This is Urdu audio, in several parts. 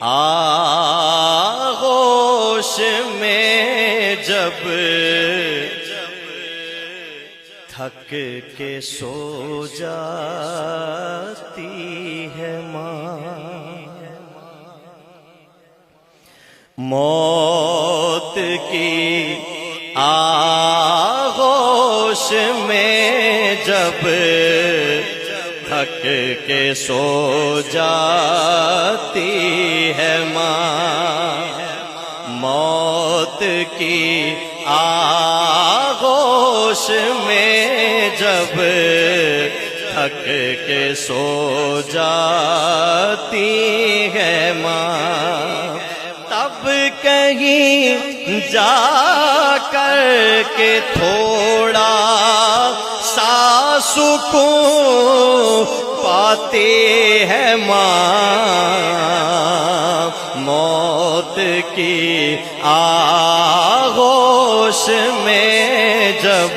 آغوش میں جب تھک کے سو جاتی ہے ماں، موت کی آغوش میں جب تھک کے سو جاتی ہے ماں، موت کی آغوش میں جب تھک کے سو جاتی ہے ماں، تب کہیں جا کر کے تھوڑا سا سکون پاتی ہے ماں، موت کی آغوش میں جب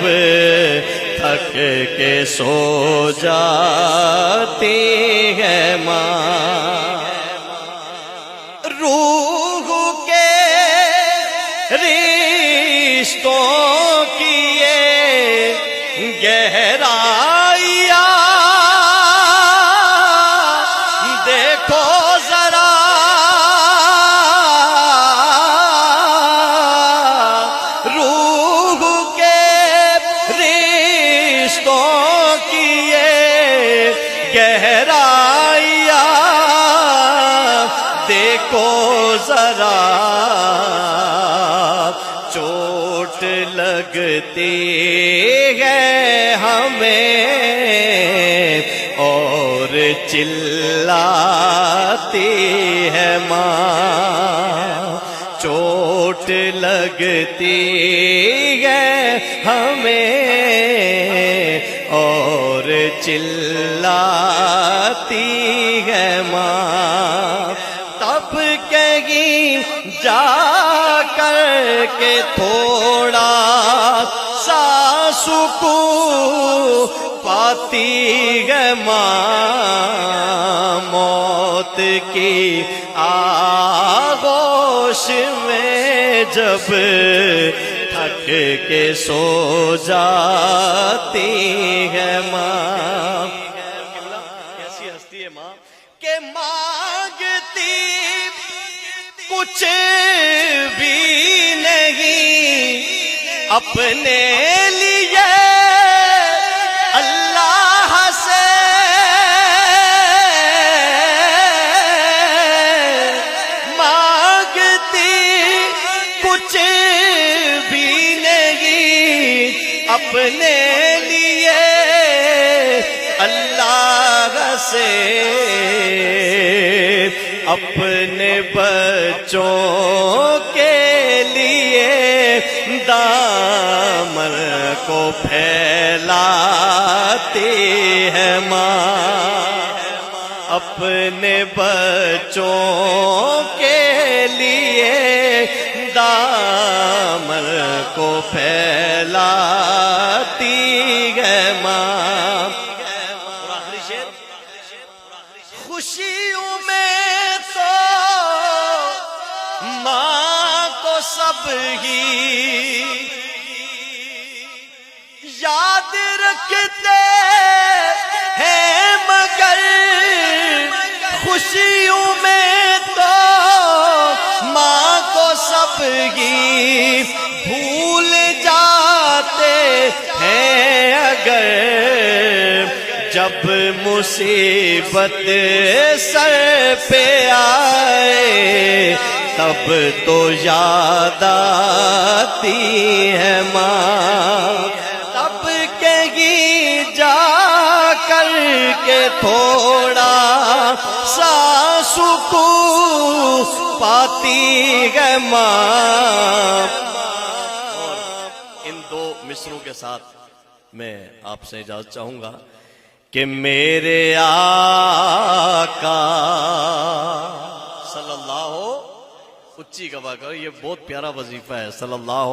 تھک کے سو جاتی ہے ماں، روح کے رشتوں کی یہ گہرائیاں دیکھو ذرا، روح کے رشتوں کی یہ گہرائیاں دیکھو ذرا، چوٹ لگتی ہے ہمیں اور چلاتی ہے ماں، چوٹ لگتی ہے ہمیں اور چلاتی ہے ماں، تب کہیں جا کر کے تھوڑا سا سکون پاتی ہے ماں، موت کی آغوش میں جب تھک کے سو جاتی ہے ماں، کیسی ہستی ہے ماں کہ مانگتی کچھ بھی نہیں اپنے لیے اللہ سے، مانگتی کچھ بھی نہیں اپنے لیے اللہ سے، اپنے بچوں کے لیے دامن کو پھیلاتی ہے ماں، اپنے بچوں کے لیے دامن کو پھیلاتی ہے ماں، خوشیوں میں تو ماں کو سب ہی یاد رکھتے ہیں، مگر خوشیوں میں تو ماں کو سب ہی بھول جاتے ہیں، اگر جب مصیبت سر پہ آئے تب تو یاد آتی ہے ماں، تب کہیں جا کر کے تھوڑا سا سکون پاتی ہے ماں۔ اور ان دو مصروں کے ساتھ میں آپ سے اجازت چاہوں گا کہ میرے آقا صلی اللہ اچھی گواہ کرو، یہ بہت پیارا وظیفہ ہے، صلی اللہ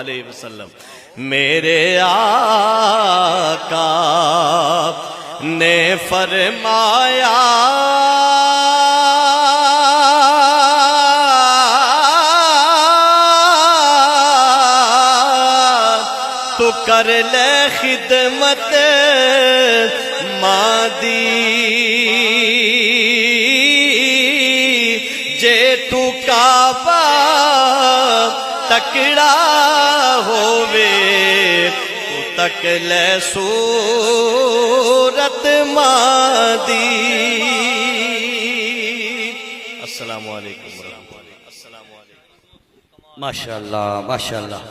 علیہ وسلم، میرے آقا نے فرمایا کر لے خدمت ماں دی جے تو کعبہ تکڑا ہووے تو تک لے صورت ماں دی. السلام علیکم ورحمۃ اللہ. ماشاءاللہ ماشاءاللہ.